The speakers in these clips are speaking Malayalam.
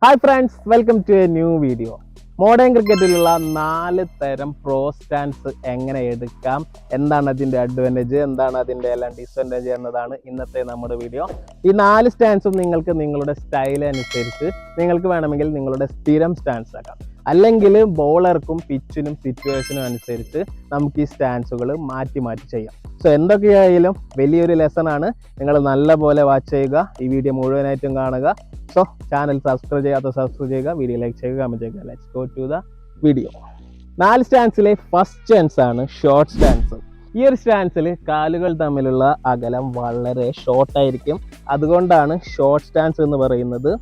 Hi friends, welcome to a new video. Modern ക്രിക്കറ്റിലുള്ള 4 തരം പ്രോ സ്റ്റാൻസ് എങ്ങനെ എടുക്കാം, എന്താണ് അതിൻ്റെ അഡ്വാൻറ്റേജ്, എന്താണ് അതിൻ്റെ എല്ലാം ഡിസ്അഡ്വാൻറ്റേജ് എന്നതാണ് ഇന്നത്തെ നമ്മുടെ വീഡിയോ. ഈ 4 സ്റ്റാൻസും നിങ്ങൾക്ക് നിങ്ങളുടെ സ്റ്റൈൽ അനുസരിച്ച് നിങ്ങൾക്ക് വേണമെങ്കിൽ നിങ്ങളുടെ സ്ഥിരം സ്റ്റാൻസ് ആക്കാം. അല്ലെങ്കിൽ ബോളർക്കും പിച്ചിനും സിറ്റുവേഷനും അനുസരിച്ച് നമുക്ക് ഈ സ്റ്റാൻസുകൾ മാറ്റി മാറ്റി ചെയ്യാം. സോ എന്തൊക്കെയായാലും വലിയൊരു ലെസൺ ആണ്. നിങ്ങൾ നല്ലപോലെ വാച്ച് ചെയ്യുക, ഈ വീഡിയോ മുഴുവനായിട്ടും കാണുക. സോ ചാനൽ സബ്സ്ക്രൈബ് ചെയ്യുക, വീഡിയോ ലൈക്ക് ചെയ്യുക, കമന്റ് ചെയ്യുക. Let's go to the video. 4 സ്റ്റാൻസിലെ ഫസ്റ്റ് സ്റ്റാൻസ് ആണ് ഷോർട്ട് സ്റ്റാൻസ്. ഈ ഒരു സ്റ്റാൻസിൽ കാലുകൾ തമ്മിലുള്ള അകലം വളരെ ഷോർട്ടായിരിക്കും, അതുകൊണ്ടാണ് ഷോർട്ട് സ്റ്റാൻസ് എന്ന് പറയുന്നത്.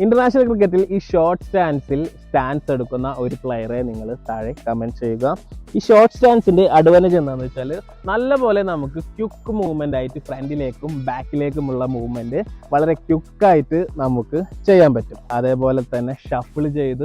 ഇന്റർനാഷണൽ ക്രിക്കറ്റിൽ ഈ ഷോർട്ട് സ്റ്റാൻസിൽ സ്റ്റാൻസ് എടുക്കുന്ന ഒരു പ്ലെയറെ നിങ്ങൾ താഴെ കമന്റ് ചെയ്യുക. ഈ ഷോർട്ട് സ്റ്റാൻസിന്റെ അഡ്വാൻറ്റേജ് എന്താണെന്ന് വെച്ചാൽ നല്ലപോലെ നമുക്ക് ക്വിക്ക് മൂവ്മെന്റ് ആയിട്ട് ഫ്രണ്ടിലേക്കും ബാക്കിലേക്കുമുള്ള മൂവ്മെന്റ് വളരെ ക്വിക്കായിട്ട് നമുക്ക് ചെയ്യാൻ പറ്റും. അതേപോലെ തന്നെ ഷഫിൾ ചെയ്ത്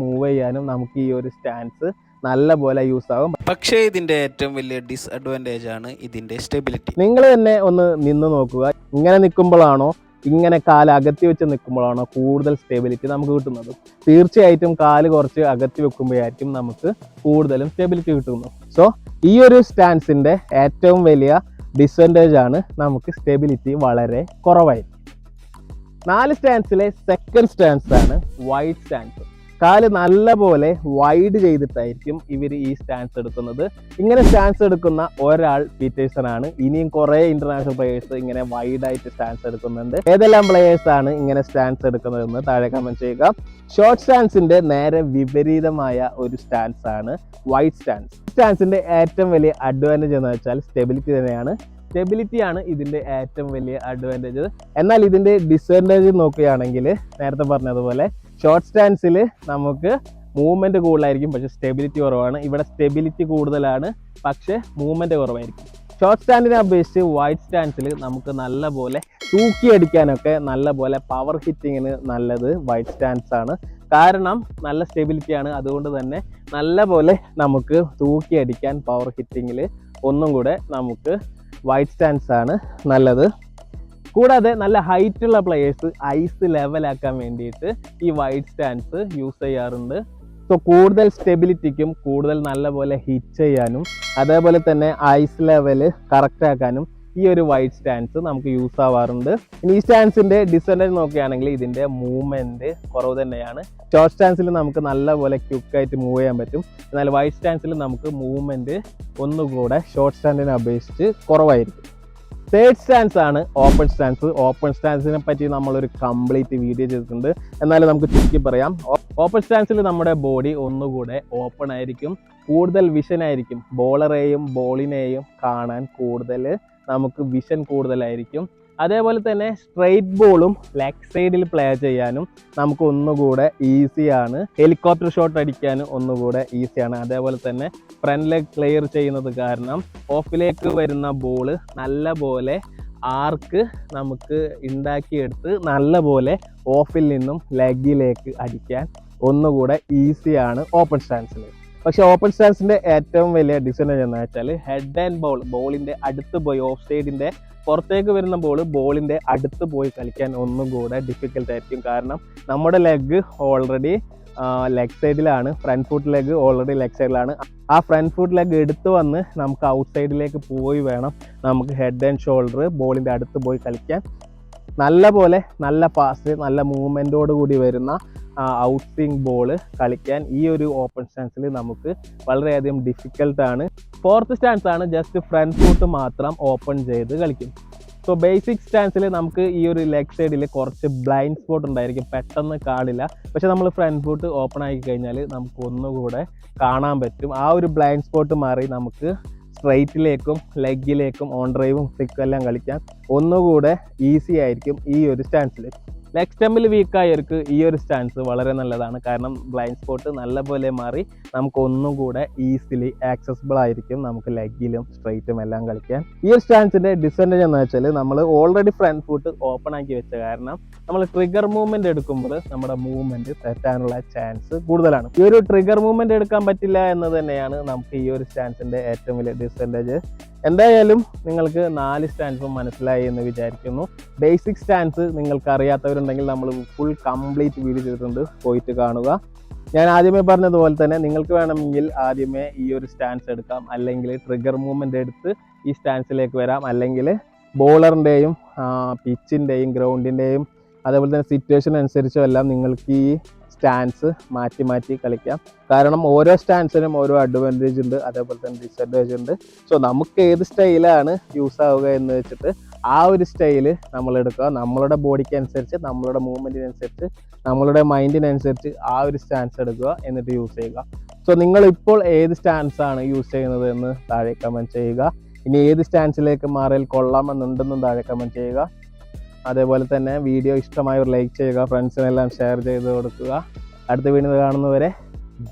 മൂവ് ചെയ്യാനും നമുക്ക് ഈ ഒരു സ്റ്റാൻസ് നല്ലപോലെ യൂസ് ആകും. പക്ഷേ ഇതിന്റെ ഏറ്റവും വലിയ ഡിസ്അഡ്വാൻറ്റേജ് ആണ് ഇതിന്റെ സ്റ്റെബിലിറ്റി. നിങ്ങൾ തന്നെ ഒന്ന് നിന്ന് നോക്കുക, ഇങ്ങനെ നിൽക്കുമ്പോഴാണോ ഇങ്ങനെ കാല് അകത്തി വെച്ച് നിൽക്കുമ്പോഴാണോ കൂടുതൽ സ്റ്റെബിലിറ്റി നമുക്ക് കിട്ടുന്നത്? തീർച്ചയായിട്ടും കാല് കുറച്ച് അകത്തി വെക്കുമ്പോഴായിരിക്കും നമുക്ക് കൂടുതലും സ്റ്റെബിലിറ്റി കിട്ടുന്നത്. സോ ഈ ഒരു സ്റ്റാൻസിന്റെ ഏറ്റവും വലിയ ഡിസ്അഡ്വാൻറ്റേജ് ആണ് നമുക്ക് സ്റ്റെബിലിറ്റി വളരെ കുറവായിരിക്കും. 4 സ്റ്റാൻസിലെ സെക്കൻഡ് സ്റ്റാൻസ് ആണ് വൈഡ് സ്റ്റാൻസ്. കാല് നല്ലപോലെ വൈഡ് ചെയ്തിട്ടായിരിക്കും ഇവർ ഈ സ്റ്റാൻസ് എടുക്കുന്നത്. ഇങ്ങനെ സ്റ്റാൻസ് എടുക്കുന്ന ഒരാൾ പീറ്റേഴ്സൺ ആണ്. ഇനിയും കുറെ ഇന്റർനാഷണൽ പ്ലേയേഴ്സ് ഇങ്ങനെ വൈഡായിട്ട് സ്റ്റാൻസ് എടുക്കുന്നുണ്ട്. ഏതെല്ലാം പ്ലേയേഴ്സ് ആണ് ഇങ്ങനെ സ്റ്റാൻസ് എടുക്കുന്നതെന്ന് താഴെ കമന്റ് ചെയ്യുക. ഷോർട്ട് സ്റ്റാൻസിന്റെ നേരെ വിപരീതമായ ഒരു സ്റ്റാൻസ് ആണ് വൈഡ് സ്റ്റാൻസ്. സ്റ്റാൻസിന്റെ ഏറ്റവും വലിയ അഡ്വാൻറ്റേജ് എന്ന് വെച്ചാൽ സ്റ്റെബിലിറ്റി തന്നെയാണ്. സ്റ്റെബിലിറ്റിയാണ് ഇതിന്റെ ഏറ്റവും വലിയ അഡ്വാൻറ്റേജ്. എന്നാൽ ഇതിന്റെ ഡിസ്അഡ്വാൻറ്റേജ് നോക്കുകയാണെങ്കിൽ നേരത്തെ പറഞ്ഞതുപോലെ ഷോർട്ട് സ്റ്റാൻസിൽ നമുക്ക് മൂവ്മെന്റ് കൂടുതലായിരിക്കും, പക്ഷെ സ്റ്റെബിലിറ്റി കുറവാണ്. ഇവിടെ സ്റ്റെബിലിറ്റി കൂടുതലാണ്, പക്ഷെ മൂവ്മെന്റ് കുറവായിരിക്കും. ഷോർട്ട് സ്റ്റാൻഡിനെ അപേക്ഷിച്ച് വൈഡ് സ്റ്റാൻസിൽ നമുക്ക് നല്ലപോലെ തൂക്കിയടിക്കാനൊക്കെ നല്ലപോലെ പവർ ഹിറ്റിങ്ങിന് നല്ലത് വൈഡ് സ്റ്റാൻസ് ആണ്. കാരണം നല്ല സ്റ്റെബിലിറ്റിയാണ്, അതുകൊണ്ട് തന്നെ നല്ലപോലെ നമുക്ക് തൂക്കിയടിക്കാൻ പവർ ഹിറ്റിങ്ങിൽ ഒന്നും കൂടെ നമുക്ക് വൈഡ് സ്റ്റാൻസ് ആണ് നല്ലത്. കൂടാതെ നല്ല ഹൈറ്റുള്ള പ്ലെയേഴ്സ് ഐസ് ലെവലാക്കാൻ വേണ്ടിയിട്ട് ഈ വൈഡ് സ്റ്റാൻസ് യൂസ് ചെയ്യാറുണ്ട്. സോ കൂടുതൽ സ്റ്റെബിലിറ്റിക്കും കൂടുതൽ നല്ലപോലെ ഹിറ്റ് ചെയ്യാനും അതേപോലെ തന്നെ ഐസ് ലെവല് കറക്റ്റ് ആക്കാനും ഈ ഒരു വൈഡ് സ്റ്റാൻസ് നമുക്ക് യൂസ് ആവാറുണ്ട്. ഇനി ഈ സ്റ്റാൻസിന്റെ ഡിസ്അഡ്വാൻറ്റേജ് നോക്കുകയാണെങ്കിൽ ഇതിന്റെ മൂവ്മെന്റ് കുറവ് തന്നെയാണ്. ഷോർട്ട് സ്റ്റാൻസിൽ നമുക്ക് നല്ലപോലെ ക്വിക്കായിട്ട് മൂവ് ചെയ്യാൻ പറ്റും, എന്നാൽ വൈഡ് സ്റ്റാൻസിൽ നമുക്ക് മൂവ്മെന്റ് ഒന്നുകൂടെ ഷോർട്ട് സ്റ്റാൻഡിനെ അപേക്ഷിച്ച് കുറവായിരിക്കും. തേർഡ് സ്റ്റാൻസ് ആണ് ഓപ്പൺ സ്റ്റാൻസ്. ഓപ്പൺ സ്റ്റാൻസിനെ പറ്റി നമ്മളൊരു കംപ്ലീറ്റ് വീഡിയോ ചെയ്തിട്ടുണ്ട്, എന്നാലും നമുക്ക് ചുരുക്കി പറയാം. ഓപ്പൺ സ്റ്റാൻസിൽ നമ്മുടെ ബോഡി ഒന്നുകൂടെ ഓപ്പൺ ആയിരിക്കും, കൂടുതൽ വിഷൻ ആയിരിക്കും. ബോളറെയും ബോളിനെയും കാണാൻ കൂടുതൽ നമുക്ക് വിഷൻ കൂടുതലായിരിക്കും. അതേപോലെ തന്നെ സ്ട്രെയിറ്റ് ബോളും ലെഗ് സൈഡിൽ പ്ലേ ചെയ്യാനും നമുക്ക് ഒന്നുകൂടെ ഈസിയാണ്. ഹെലികോപ്റ്റർ ഷോട്ട് അടിക്കാനും ഒന്നുകൂടെ ഈസിയാണ്. അതേപോലെ തന്നെ ഫ്രണ്ട് ലെഗ് ക്ലിയർ ചെയ്യുന്നത് കാരണം ഓഫിലേക്ക് വരുന്ന ബോള് നല്ലപോലെ ആർക്ക് നമുക്ക് ഉണ്ടാക്കിയെടുത്ത് നല്ലപോലെ ഓഫിൽ നിന്നും ലെഗിലേക്ക് അടിക്കാൻ ഒന്നുകൂടെ ഈസിയാണ് ഓപ്പൺ സ്റ്റാൻസിൽ. പക്ഷെ ഓപ്പൺ സ്റ്റാൻസിന്റെ ഏറ്റവും വലിയ ഡിസഡ്വാൻറ്റേജ് എന്ന് വെച്ചാൽ ഹെഡ് ആൻഡ് ബോളിന്റെ അടുത്ത് പോയി ഓഫ് സൈഡിന്റെ പുറത്തേക്ക് വരുന്ന ബോളിന്റെ അടുത്ത് പോയി കളിക്കാൻ ഒന്നും കൂടെ ഡിഫിക്കൽട്ട് ആയിരിക്കും. കാരണം നമ്മുടെ ലെഗ് ഓൾറെഡി ലെഗ് സൈഡിലാണ്, front foot leg already leg സൈഡിലാണ്. ആ ഫ്രണ്ട് ഫുട്ട് ലെഗ് എടുത്ത് വന്ന് നമുക്ക് ഔട്ട് സൈഡിലേക്ക് പോയി വേണം നമുക്ക് ഹെഡ് ആൻഡ് ഷോൾഡർ ബോളിന്റെ അടുത്ത് പോയി കളിക്കാൻ. നല്ലപോലെ നല്ല ഫാസ്റ്റ് നല്ല മൂവ്മെന്റോട് കൂടി വരുന്ന ഔട്ട് സ്വിംഗ് ബോള് കളിക്കാൻ ഈ ഒരു ഓപ്പൺ സ്റ്റാൻസിൽ നമുക്ക് വളരെയധികം ഡിഫിക്കൽട്ടാണ്. ഫോർത്ത് സ്റ്റാൻസ് ആണ് ജസ്റ്റ് ഫ്രണ്ട് ഫുട്ട് മാത്രം ഓപ്പൺ ചെയ്ത് കളിക്കും. സോ ബേസിക് സ്റ്റാൻസിൽ നമുക്ക് ഈ ഒരു ലെഗ് സൈഡിൽ കുറച്ച് ബ്ലൈൻഡ് സ്പോട്ട് ഉണ്ടായിരിക്കും, പെട്ടെന്ന് കാണില്ല. പക്ഷെ നമ്മൾ ഫ്രണ്ട് ഫുട്ട് ഓപ്പൺ ആക്കി കഴിഞ്ഞാൽ നമുക്ക് ഒന്നുകൂടെ കാണാൻ പറ്റും. ആ ഒരു ബ്ലൈൻഡ് സ്പോട്ട് മാറി നമുക്ക് സ്ട്രൈറ്റിലേക്കും ലെഗിലേക്കും ഓൺ ഡ്രൈവും ഫ്ലിക്കും എല്ലാം കളിക്കാൻ ഒന്നുകൂടെ ഈസി ആയിരിക്കും ഈ ഒരു സ്റ്റാൻസിൽ. ലെഗ് സ്റ്റമ്പിൽ വീക്കായവർക്ക് ഈ ഒരു സ്റ്റാൻസ് വളരെ നല്ലതാണ്, കാരണം ബ്ലൈൻഡ് സ്പോട്ട് നല്ലപോലെ മാറി നമുക്ക് ഒന്നും കൂടെ ഈസിലി ആക്സസിബിൾ ആയിരിക്കും നമുക്ക് ലെഗിലും സ്ട്രൈറ്റും എല്ലാം കളിക്കാൻ. ഈ ഒരു സ്റ്റാൻസിന്റെ ഡിസ്അഡ്വാൻറ്റേജ് എന്ന് വെച്ചാൽ നമ്മൾ ഓൾറെഡി ഫ്രണ്ട് ഫുട്ട് ഓപ്പൺ ആക്കി വെച്ച കാരണം നമ്മൾ ട്രിഗർ മൂവ്മെന്റ് എടുക്കുമ്പോൾ നമ്മുടെ മൂവ്മെന്റ് തെറ്റാനുള്ള ചാൻസ് കൂടുതലാണ്. ഈ ഒരു ട്രിഗർ മൂവ്മെന്റ് എടുക്കാൻ പറ്റില്ല എന്ന് തന്നെയാണ് നമുക്ക് ഈ ഒരു സ്റ്റാൻസിന്റെ ഏറ്റവും വലിയ ഡിസ്അഡ്വാൻറ്റേജ്. എന്തായാലും നിങ്ങൾക്ക് 4 സ്റ്റാൻസും മനസ്സിലായി എന്ന് വിചാരിക്കുന്നു. ബേസിക് സ്റ്റാൻസ് നിങ്ങൾക്ക് അറിയാത്തവരുണ്ടെങ്കിൽ നമ്മൾ ഫുൾ കംപ്ലീറ്റ് വീഡിയോ ചെയ്തിട്ടുണ്ട്, പോയിട്ട് കാണുക. ഞാൻ ആദ്യമേ പറഞ്ഞതുപോലെ തന്നെ നിങ്ങൾക്ക് വേണമെങ്കിൽ ആദ്യമേ ഈ ഒരു സ്റ്റാൻസ് എടുക്കാം, അല്ലെങ്കിൽ ട്രിഗർ മൂവ്മെൻ്റ് എടുത്ത് ഈ സ്റ്റാൻസിലേക്ക് വരാം, അല്ലെങ്കിൽ ബോളറിൻ്റെയും പിച്ചിൻ്റെയും ഗ്രൗണ്ടിൻ്റെയും അതേപോലെ തന്നെ സിറ്റുവേഷൻ അനുസരിച്ചും എല്ലാം നിങ്ങൾക്ക് ഈ സ്റ്റാൻസ് മാറ്റി മാറ്റി കളിക്കാം. കാരണം ഓരോ സ്റ്റാൻസിനും ഓരോ അഡ്വാൻറ്റേജ് ഉണ്ട്, അതേപോലെ തന്നെ ഡിസഡ്വാൻറ്റേജ് ഉണ്ട്. സോ നമുക്ക് ഏത് സ്റ്റൈലാണ് യൂസ് ആവുക എന്ന് വെച്ചിട്ട് ആ ഒരു സ്റ്റൈല് നമ്മൾ എടുക്കുക. നമ്മളുടെ ബോഡിക്ക് അനുസരിച്ച്, നമ്മളുടെ മൂവ്മെൻറ്റിനനുസരിച്ച്, നമ്മളുടെ മൈൻഡിനനുസരിച്ച് ആ ഒരു സ്റ്റാൻസ് എടുക്കുക, എന്നിട്ട് യൂസ് ചെയ്യുക. സോ നിങ്ങളിപ്പോൾ ഏത് സ്റ്റാൻസാണ് യൂസ് ചെയ്യുന്നത് എന്ന് താഴെ കമൻറ്റ് ചെയ്യുക. ഇനി ഏത് സ്റ്റാൻസിലേക്ക് മാറിയാൽ കൊള്ളാമെന്നുണ്ടെന്നും താഴെ കമൻറ്റ് ചെയ്യുക. അതേപോലെ തന്നെ വീഡിയോ ഇഷ്ടമായ ഒരു ലൈക്ക് ചെയ്യുക, ഫ്രണ്ട്സിനെല്ലാം ഷെയർ ചെയ്ത് കൊടുക്കുക. അടുത്ത വീഡിയോ കാണുന്നവരെ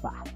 ബൈ.